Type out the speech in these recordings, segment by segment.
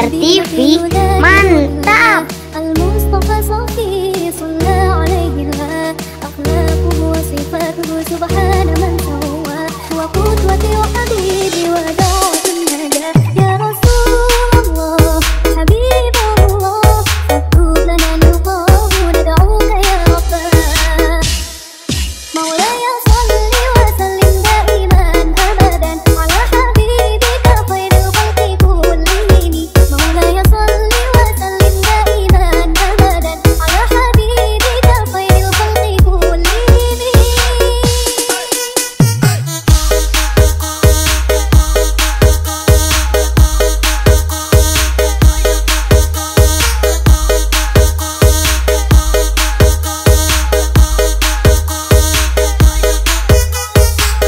Amer TV, mantap. Al-Mustafa Safi Sallallahu alaihi wa akhlaquhu wa sifatuhu subhana man sawwa wa qudwati wa habibi wa da'watun najah ya Rasulullah Habibullah faktub lana liqahu nad'uka ya Rabbah Maulaya salli wa sallim daiman abadan ala habibika khairil khalqi kullihim Maulaya salli wa sallim daiman abadan ala habibika khairil khalqi kullihim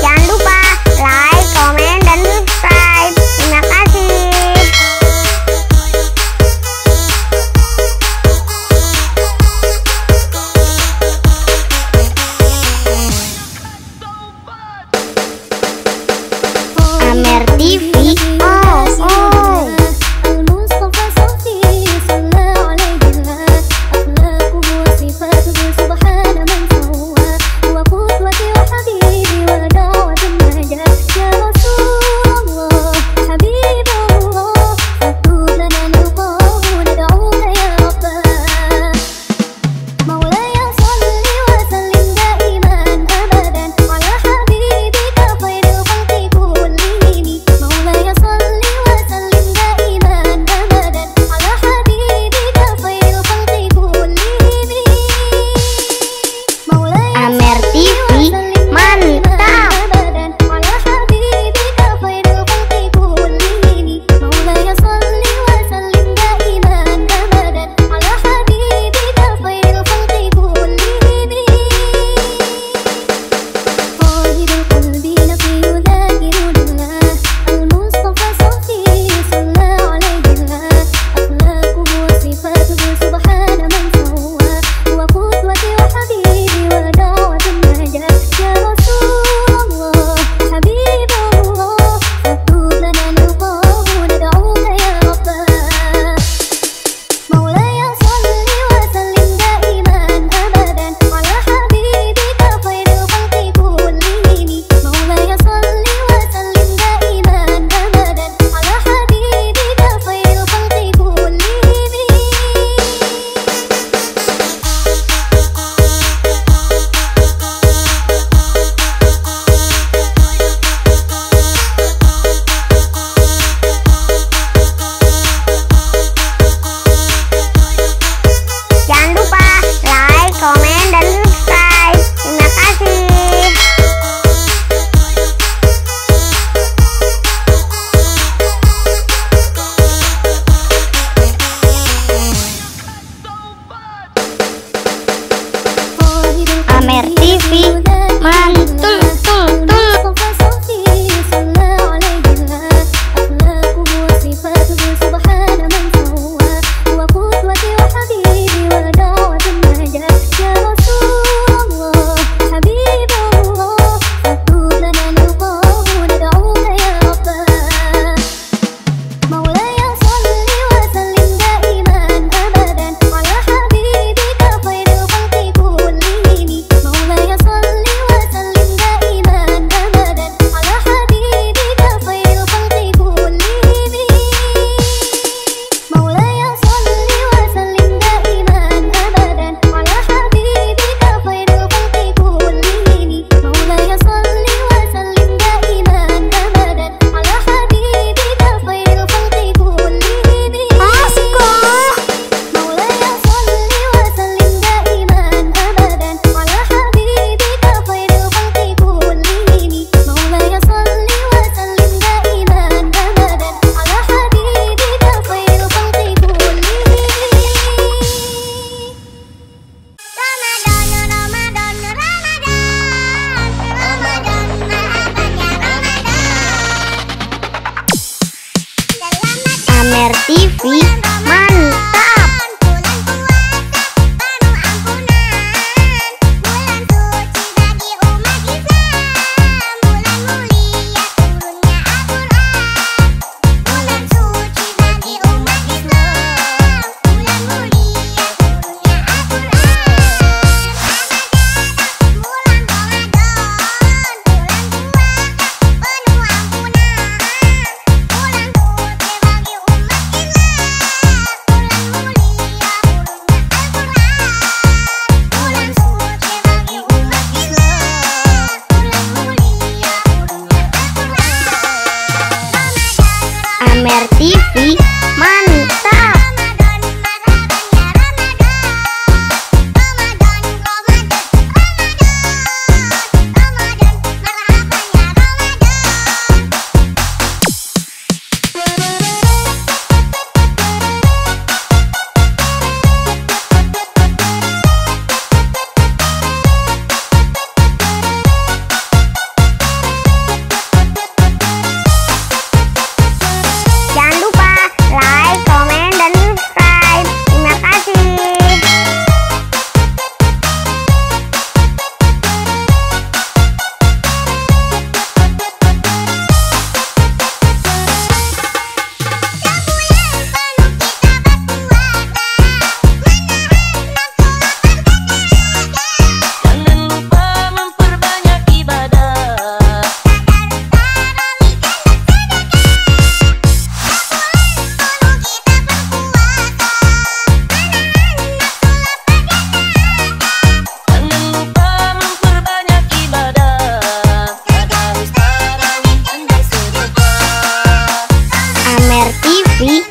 Jangan lupa like, komen, dan subscribe. Terima kasih. Amer TV, Al-Mustafa Safi Sallallahu alaihi wa akhlaquhu wa sifatuhu subhana man sawwa wa qudwati wa habibi wa da'watun najah ya Rasulullah Habibullah faktub lana liqahu nad'uka ya Rabbah Maulaya salli wa sallim daiman abadan ala habibika khairil khalqi kullihim Maulaya salli wa sallim daiman abadan ala habibika khairil khalqi kullihim Maulaya Amer TV, mantap. abadan ala habibika khairil khalqi kullihim Maulaya salli wa sallim daiman abadan ala habibika khairil khalqi kullihim قائد القلب نقي ذاكر لله المصطفى صفي صلى عليه الله أخلاقه وصفاته سبحان من سوى وقدوتي وحبيبي ودعوة النجاة يا رسول الله حبيب الله فاكتب لنا لقاه ندعوك يا رباه مولاي صل وسلم دائما أبدا على حبيبك خير الخلق كلهم مولاي صل وسلم دائما أبدا على حبيبك خير الخلق كلهم Jangan lupa like, komen, dan subscribe. Terima kasih. Amer TV, mantul, tul, tul. المصطفى صفي صلى عليه الله أخلاقه وصفاته سبحان من سوى وقدوتي وحبيبي ودعوة النجاة يا رسول الله حبيب الله فاكتب لنا لقاه ندعوك يا رباه مولاي صل وسلم دائما أبدا على حبيبك خير الخلق كلهم مولاي صل وسلم دائما أبدا على حبيبك خير الخلق كلهم مولاي صل وسلم دائما أبدا على حبيبك خير الخلق كلهم مولاي صل وسلم دائما أبدا على حبيبك خير الخلق كلهم مولاي صل وسلم دائما أبدا على حبيبك خير الخلق كلهم مولاي صل وسلم دائما أبدا على حبيبك خير الخلق كلهم Amer TV, mantap. Bulan suci bagi umat Islam, bulan mulia turunnya Al-Quran. Bulan suci bagi umat Amer TV mantap. Jangan lupa like, komen, dan subscribe. Terima kasih. Jangan lupa memperbanyak ibadah. Jangan lupa memperbanyak ibadah. Tadarus tarawih dan bersedekah. Amer TV